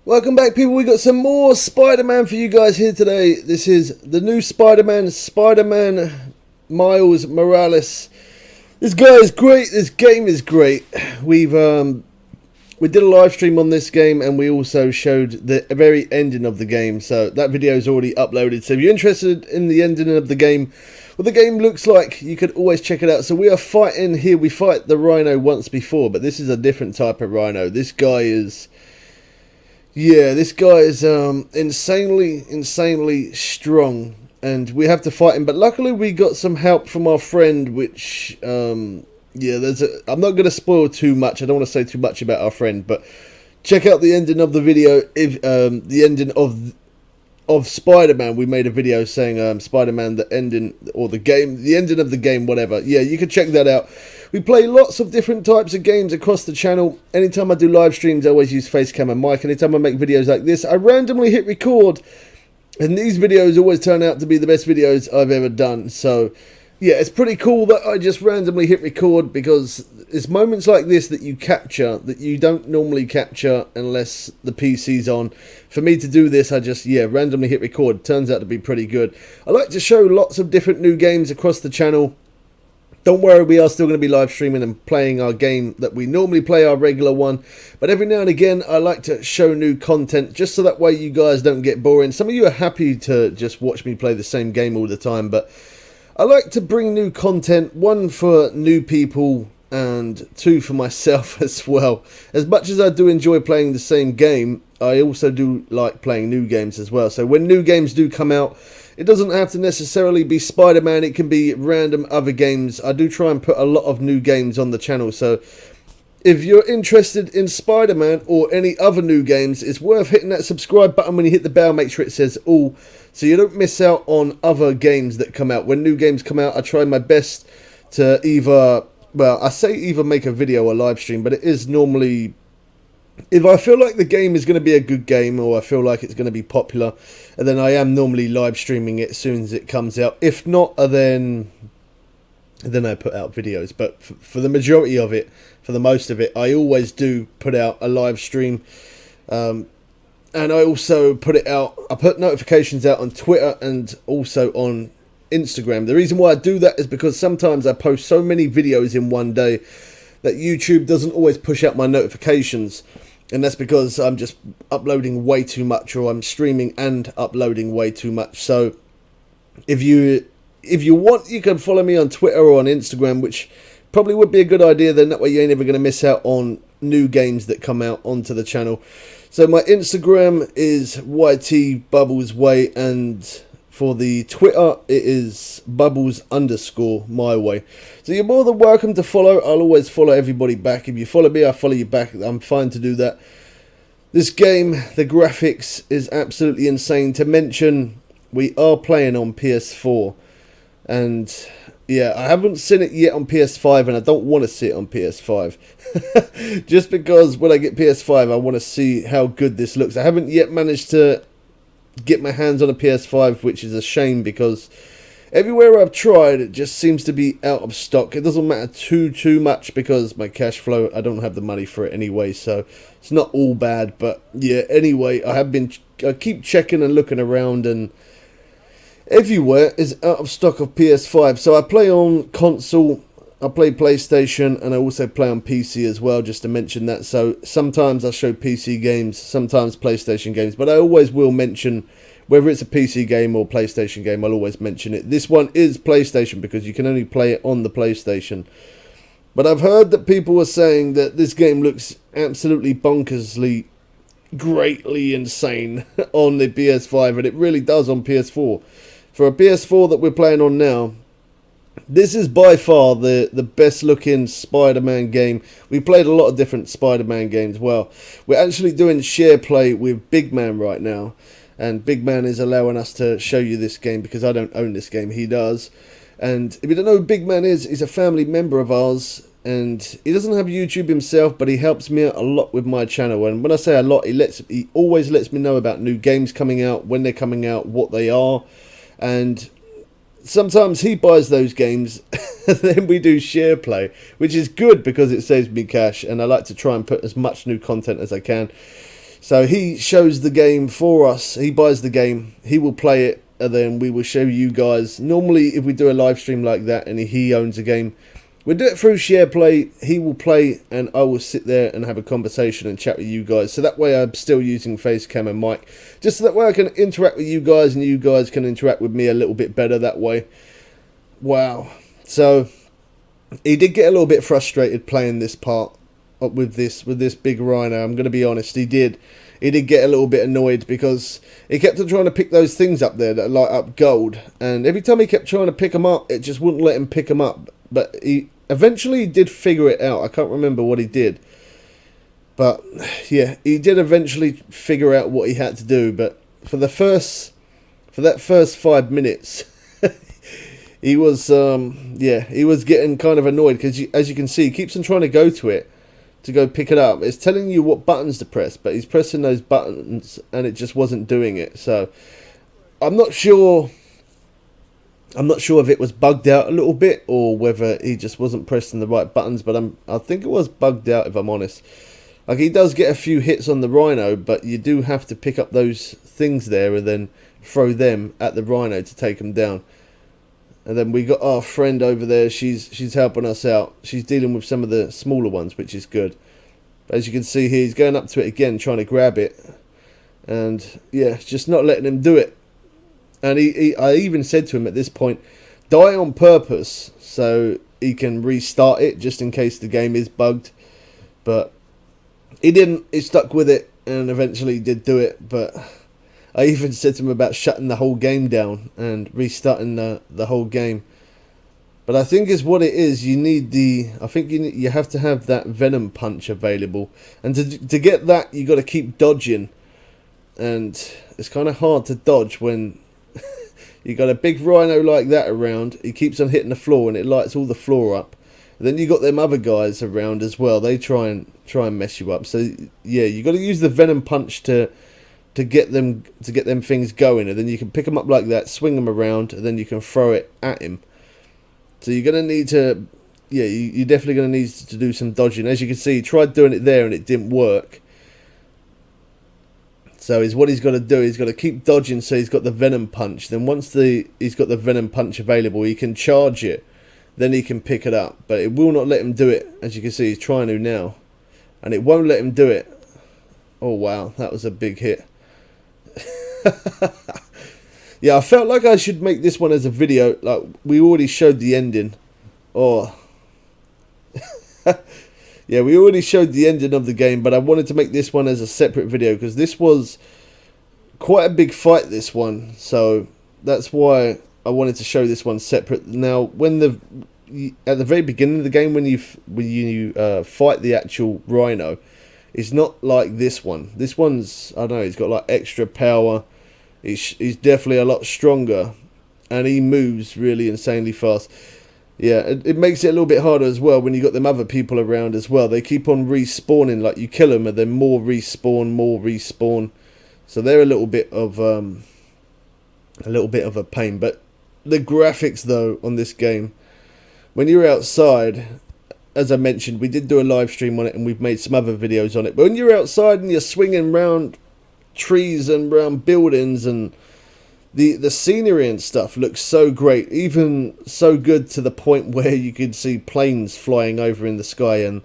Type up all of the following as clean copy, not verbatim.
Welcome back, people. We got some more Spider-Man for you guys here today. This is the new Spider-Man, Spider-Man Miles Morales. This guy is great. This game is great. We did a live stream on this game, and we also showed the very ending of the game. So that video is already uploaded. So if you're interested in the ending of the game, what the game looks like, you could always check it out. So we are fighting here. We fight the Rhino once before, but this is a different type of Rhino. This guy is... yeah, this guy is insanely strong, and we have to fight him. But luckily, we got some help from our friend, which, yeah, I'm not going to spoil too much. I don't want to say too much about our friend, but check out the ending of the video. If the ending of Spider-Man, we made a video saying Spider-Man, the ending, or the game, the ending of the game, whatever. Yeah, you can check that out. We play lots of different types of games across the channel. Anytime I do live streams, I always use Facecam and mic. Anytime I make videos like this, I randomly hit record. And these videos always turn out to be the best videos I've ever done. So, yeah, it's pretty cool that I just randomly hit record, because it's moments like this that you capture that you don't normally capture unless the PC's on. For me to do this, I just, yeah, randomly hit record. Turns out to be pretty good. I like to show lots of different new games across the channel. Don't worry, we are still going to be live streaming and playing our game that we normally play, our regular one. But every now and again, I like to show new content, just so that way you guys don't get boring. Some of you are happy to just watch me play the same game all the time, but I like to bring new content, one for new people and two for myself as well. As much as I do enjoy playing the same game, I also do like playing new games as well. So when new games do come out, it doesn't have to necessarily be Spider-Man, it can be random other games. I do try and put a lot of new games on the channel, so if you're interested in Spider-Man or any other new games, it's worth hitting that subscribe button. When you hit the bell, make sure it says all, so you don't miss out on other games that come out. When new games come out, I try my best to either, well, I say either make a video or live stream, but it is normally... if I feel like the game is going to be a good game, or I feel like it's going to be popular, and then I am normally live streaming it as soon as it comes out. If not, then I put out videos. But for the majority of it, for the most of it, I always do put out a live stream. And I also put it out, I put notifications out on Twitter and also on Instagram. The reason why I do that is because sometimes I post so many videos in one day that YouTube doesn't always push out my notifications, and that's because I'm just uploading way too much, or I'm streaming and uploading way too much. So if you want, you can follow me on Twitter or on Instagram, which probably would be a good idea. Then that way you ain't ever going to miss out on new games that come out onto the channel. So my Instagram is YTBubblesWay, and for the Twitter, it is Bubbles_my way. So you're more than welcome to follow. I'll always follow everybody back. If you follow me, I follow you back. I'm fine to do that. This game, the graphics is absolutely insane. To mention, we are playing on PS4. And yeah, I haven't seen it yet on PS5, and I don't want to see it on PS5. Just because when I get PS5, I want to see how good this looks. I haven't yet managed to get my hands on a PS5, which is a shame, because everywhere I've tried, it just seems to be out of stock. It doesn't matter too much, because my cash flow, I don't have the money for it anyway, so it's not all bad. But yeah, anyway, I keep checking and looking around, and everywhere is out of stock of PS5. So I play on console, I play PlayStation, and I also play on PC as well, just to mention that. So sometimes I show PC games, sometimes PlayStation games, but I always will mention, whether it's a PC game or PlayStation game, I'll always mention it. This one is PlayStation, because you can only play it on the PlayStation. But I've heard that people are saying that this game looks absolutely bonkersly, greatly insane on the PS5, and it really does on PS4. For a PS4 that we're playing on now, this is by far the best looking Spider-Man game. We played a lot of different Spider-Man games. Well, we're actually doing share play with Big Man right now, and Big Man is allowing us to show you this game, because I don't own this game, he does. And if you don't know who Big Man is, he's a family member of ours, and he doesn't have YouTube himself, but he helps me out a lot with my channel. And when I say a lot, he always lets me know about new games coming out, when they're coming out, what they are, and sometimes he buys those games and then we do share play, which is good because it saves me cash, and I like to try and put as much new content as I can. So he shows the game for us. He buys the game. He will play it, and then we will show you guys. Normally, if we do a live stream like that and he owns a game, we'll do it through share play. He will play, and I will sit there and have a conversation and chat with you guys. So that way I'm still using face cam and mic. Just so that way I can interact with you guys, and you guys can interact with me a little bit better that way. Wow. So he did get a little bit frustrated playing this part with this big rhino. I'm going to be honest, he did get a little bit annoyed because he kept on trying to pick those things up there that light up gold, and every time he kept trying to pick them up, it just wouldn't let him pick them up. But he eventually did figure it out. I can't remember what he did, but yeah, he did eventually figure out what he had to do. But for that first 5 minutes he was he was getting kind of annoyed because, as you can see, he keeps on trying to go to it to go pick it up. It's telling you what buttons to press, but he's pressing those buttons and it just wasn't doing it. So I'm not sure if it was bugged out a little bit or whether he just wasn't pressing the right buttons, but I think it was bugged out, if I'm honest. Like, he does get a few hits on the rhino, but you do have to pick up those things there and then throw them at the rhino to take them down. And then we got our friend over there. She's helping us out. She's dealing with some of the smaller ones, which is good. As you can see here, he's going up to it again, trying to grab it. And yeah, it's just not letting him do it. And I even said to him at this point, die on purpose so he can restart it just in case the game is bugged. But he didn't. He stuck with it and eventually did do it. But I even said to him about shutting the whole game down and restarting the whole game. But I think is what it is. You need you have to have that venom punch available, and to get that you got to keep dodging, and it's kind of hard to dodge when you got a big rhino like that around. He keeps on hitting the floor and it lights all the floor up. And then you got them other guys around as well. They try and mess you up. So yeah, you got to use the venom punch to get them things going, and then you can pick them up like that, swing them around, and then you can throw it at him. So you're gonna need to, you're definitely gonna need to do some dodging. As you can see, he tried doing it there and it didn't work. So what he's got to do, he's got to keep dodging. So he's got the venom punch. Then once he's got the venom punch available, he can charge it. Then he can pick it up, but it will not let him do it. As you can see, he's trying to now, and it won't let him do it. Oh wow, that was a big hit. Yeah, I felt like I should make this one as a video. Like, we already showed the ending. Oh. Yeah, we already showed the ending of the game, but I wanted to make this one as a separate video because this was quite a big fight, this one. So that's why I wanted to show this one separate. Now, at the very beginning of the game, when you fight the actual rhino, it's not like this one. This one's, I don't know, he's got like extra power. He's definitely a lot stronger, and he moves really insanely fast. Yeah, it makes it a little bit harder as well when you got them other people around as well. They keep on respawning, like you kill them and then more respawn. So they're a little bit of a pain. But the graphics though on this game, when you're outside, as I mentioned, we did do a live stream on it and we've made some other videos on it. But when you're outside and you're swinging around trees and around buildings, and the scenery and stuff looks so great, even so good to the point where you could see planes flying over in the sky and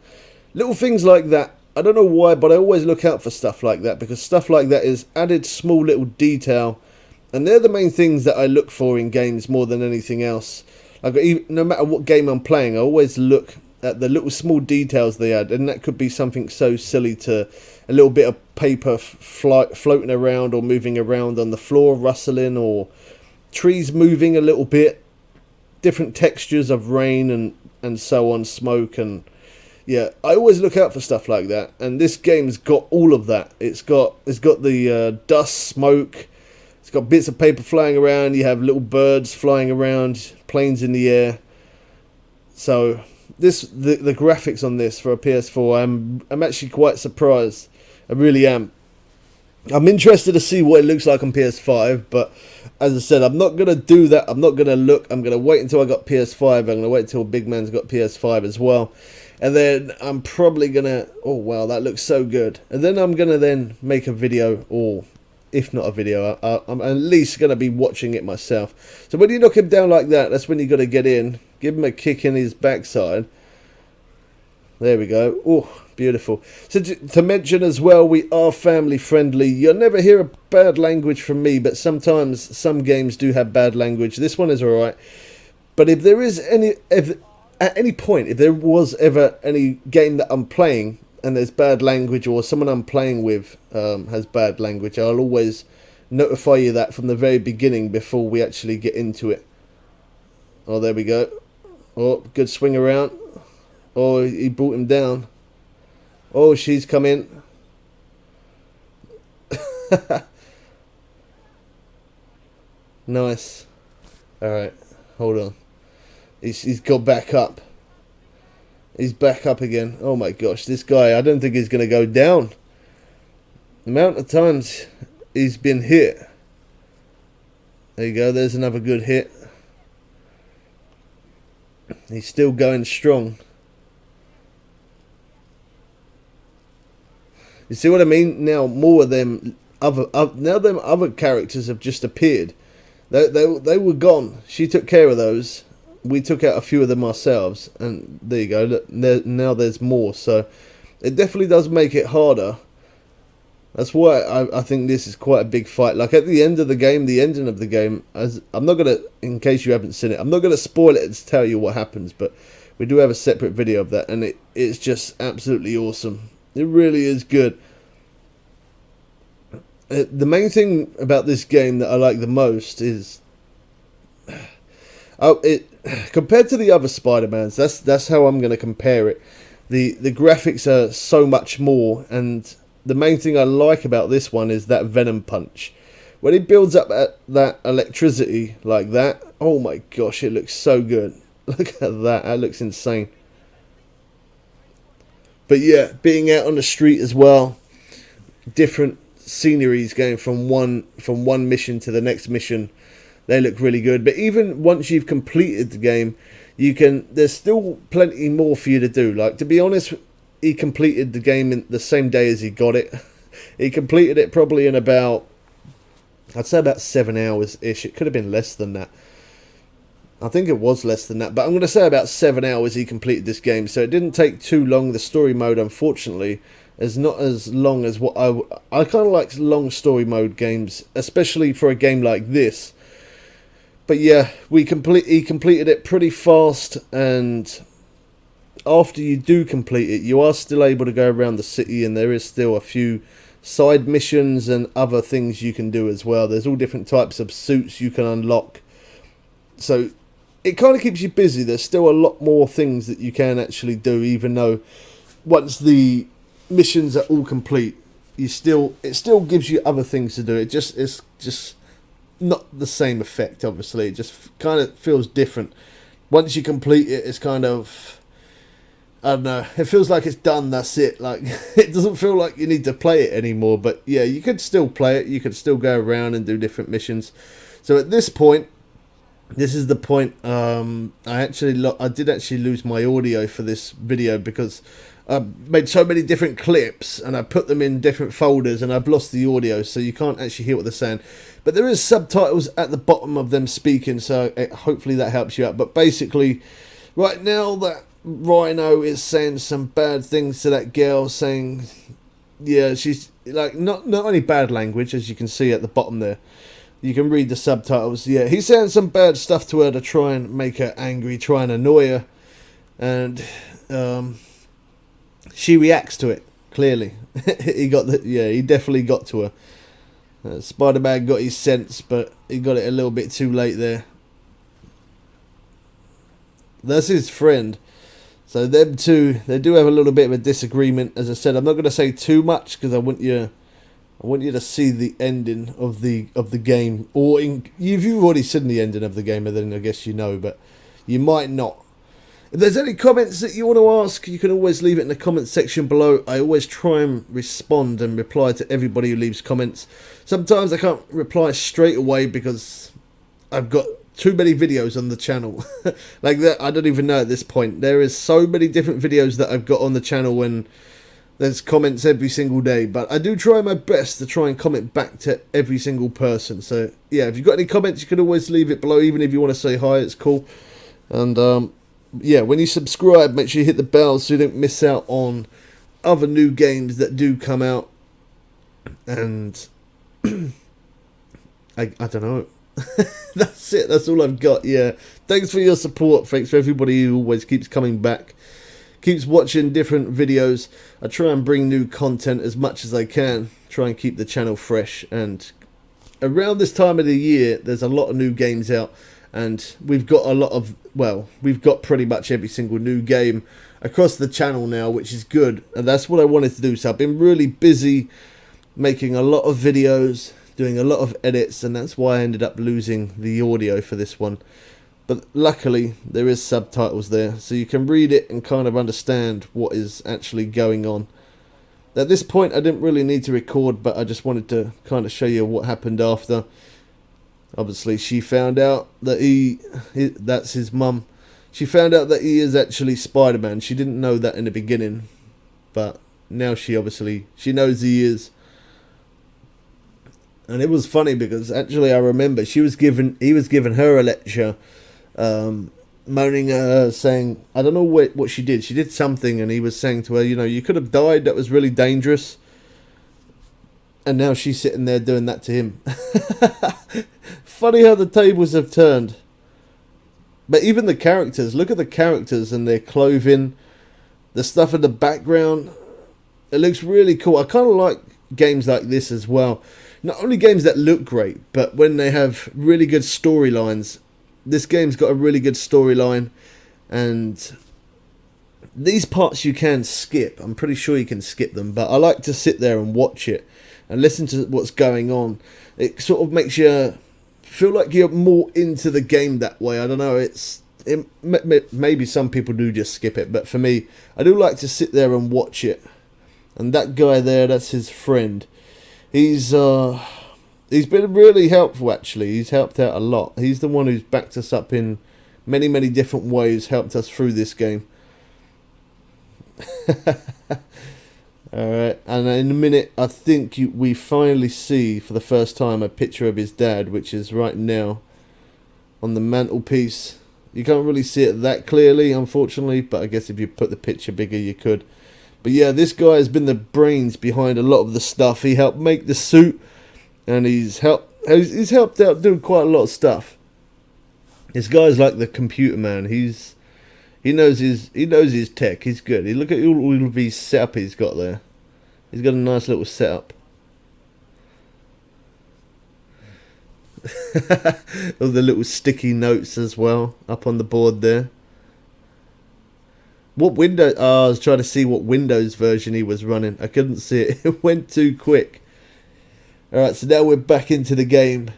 little things like that. I don't know why, but I always look out for stuff like that, because stuff like that is added small little detail, and they're the main things that I look for in games more than anything else. Like, no matter what game I'm playing, I always look at the little small details they add, and that could be something so silly to a little bit of paper floating around or moving around on the floor, rustling, or trees moving a little bit, different textures of rain and so on, smoke, and yeah, I always look out for stuff like that, and this game's got all of that. It's got the dust, smoke, it's got bits of paper flying around, you have little birds flying around, planes in the air. So the graphics on this for a PS4, I'm actually quite surprised. I really am. I'm interested to see what it looks like on PS5, but as I said, I'm not going to do that. I'm not going to look. I'm going to wait until I got PS5. I'm going to wait until Big Man's got PS5 as well. And then I'm probably gonna, oh wow, that looks so good. And then I'm gonna then make a video, or if not a video, I'm at least gonna be watching it myself. So when you knock him down like that, that's when you gotta get in, give him a kick in his backside. There we go. Oh, beautiful. So to mention as well, we are family friendly. You'll never hear a bad language from me, but sometimes some games do have bad language. This one is alright. But if there is at any point, if there was ever any game that I'm playing and there's bad language, or someone I'm playing with has bad language, I'll always notify you that from the very beginning before we actually get into it. Oh, there we go. Oh, good swing around. Oh, he brought him down. Oh, she's come in. Nice. Alright, hold on. He's got back up. He's back up again. Oh my gosh, this guy, I don't think he's going to go down. The amount of times he's been hit. There you go, there's another good hit. He's still going strong. You see what I mean? Now more of them other characters have just appeared. They were gone. She took care of those. We took out a few of them ourselves, and there you go. Look, now there's more. So it definitely does make it harder. That's why I think this is quite a big fight. Like at the end of the game, the ending of the game, I'm not gonna, in case you haven't seen it, I'm not gonna spoil it and tell you what happens, but we do have a separate video of that, and it's just absolutely awesome. It really is good. The main thing about this game that I like the most is, compared to the other Spider-Mans, that's how I'm going to compare it. The graphics are so much more, and the main thing I like about this one is that Venom punch. When he builds up that electricity like that, oh my gosh, it looks so good. Look at that, that looks insane. But yeah, being out on the street as well, different sceneries going from one mission to the next mission, they look really good. But even once you've completed the game, there's still plenty more for you to do. Like, to be honest, he completed the game in the same day as he got it. He completed it probably in about, I'd say about 7 hours ish. It could have been less than that. I think it was less than that, but I'm going to say about 7 hours he completed this game, so it didn't take too long. The story mode, unfortunately, is not as long as what I kind of like long story mode games, especially for a game like this. But yeah, he completed it pretty fast, and after you do complete it, you are still able to go around the city, and there is still a few side missions and other things you can do as well. There's all different types of suits you can unlock, so it kind of keeps you busy. There's still a lot more things that you can actually do, even though once the missions are all complete, it still gives you other things to do. It's just not the same effect, obviously. It just kind of feels different. Once you complete it, it's kind of, I don't know, it feels like it's done, that's it. Like, it doesn't feel like you need to play it anymore. But yeah, you could still play it. You could still go around and do different missions. So at this point, this is the point, I did actually lose my audio for this video because I made so many different clips and I put them in different folders, and I've lost the audio, so you can't actually hear what they're saying. But there is subtitles at the bottom of them speaking, so hopefully that helps you out. But basically, right now that Rhino is saying some bad things to that girl, saying, yeah, she's like, not only bad language, as you can see at the bottom there. You can read the subtitles. Yeah, he's saying some bad stuff to her to try and make her angry, try and annoy her. And she reacts to it, clearly. He definitely got to her. Spider-Man got his sense, but he got it a little bit too late there. That's his friend. So them two, they do have a little bit of a disagreement. As I said, I'm not going to say too much because I want you to see the ending of the game, or if you've already seen the ending of the game, then I guess you know, but you might not. If there's any comments that you want to ask, you can always leave it in the comment section below. I always try and respond and reply to everybody who leaves comments. Sometimes I can't reply straight away because I've got too many videos on the channel. Like that, I don't even know at this point. There is so many different videos that I've got on the channel, and there's comments every single day. But I do try my best to try and comment back to every single person. So yeah, if you've got any comments, you can always leave it below, even if you want to say hi, it's cool. And yeah, when you subscribe, make sure you hit the bell so you don't miss out on other new games that do come out. And I don't know. That's it. That's all I've got. Yeah. Thanks for your support. Thanks for everybody who always keeps coming back, keeps watching different videos. I try and bring new content as much as I can. Try and keep the channel fresh. And around this time of the year, there's a lot of new games out, and we've got a lot of, well, we've got pretty much every single new game across the channel now, which is good. And that's what I wanted to do. So I've been really busy making a lot of videos, doing a lot of edits, and that's why I ended up losing the audio for this one. But luckily there is subtitles there, so you can read it and kind of understand what is actually going on. At this point I didn't really need to record, but I just wanted to kind of show you what happened after. Obviously she found out that that's his mum. She found out that he is actually Spider-Man. She didn't know that in the beginning, but now she knows he is. And it was funny because actually I remember he was giving her a lecture, moaning at her, saying, I don't know what she did. She did something, and he was saying to her, you know, you could have died. That was really dangerous. And now she's sitting there doing that to him. Funny how the tables have turned. But even the characters, look at the characters and their clothing, the stuff in the background. It looks really cool. I kind of like games like this as well. Not only games that look great, but when they have really good storylines. This game's got a really good storyline, and these parts you can skip. I'm pretty sure you can skip them, but I like to sit there and watch it and listen to what's going on. It sort of makes you feel like you're more into the game that way. I don't know, maybe some people do just skip it, but for me, I do like to sit there and watch it. And that guy there, that's his friend. He's been really helpful, actually. He's helped out a lot. He's the one who's backed us up in many, many different ways, helped us through this game. Alright, and in a minute, I think we finally see for the first time a picture of his dad, which is right now on the mantelpiece. You can't really see it that clearly, unfortunately, but I guess if you put the picture bigger, you could. But yeah, this guy has been the brains behind a lot of the stuff. He helped make the suit, and he's helped out doing quite a lot of stuff. This guy's like the computer man. He knows his tech. He's good. Look at all of his setup he's got there. He's got a nice little setup. All the little sticky notes as well up on the board there. What window? Oh, I was trying to see what Windows version he was running. I couldn't see it. It went too quick. Alright, so now we're back into the game.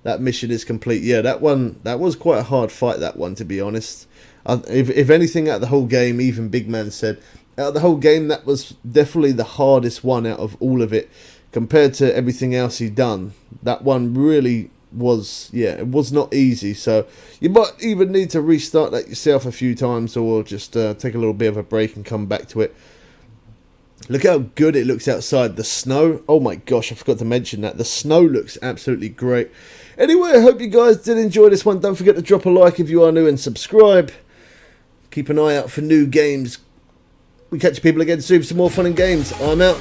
That mission is complete. Yeah, that was quite a hard fight, that one, to be honest. If anything, out of the whole game, even Big Man said, out of the whole game, that was definitely the hardest one out of all of it. Compared to everything else he'd done, that one really was, yeah, it was not easy. So you might even need to restart that yourself a few times, or just take a little bit of a break and come back to it. Look how good it looks outside. The snow, oh my gosh, I forgot to mention that. The snow looks absolutely great. Anyway, I hope you guys did enjoy this one. Don't forget to drop a like if you are new, and subscribe. Keep an eye out for new games. We catch you people again soon for some more fun and games. I'm out.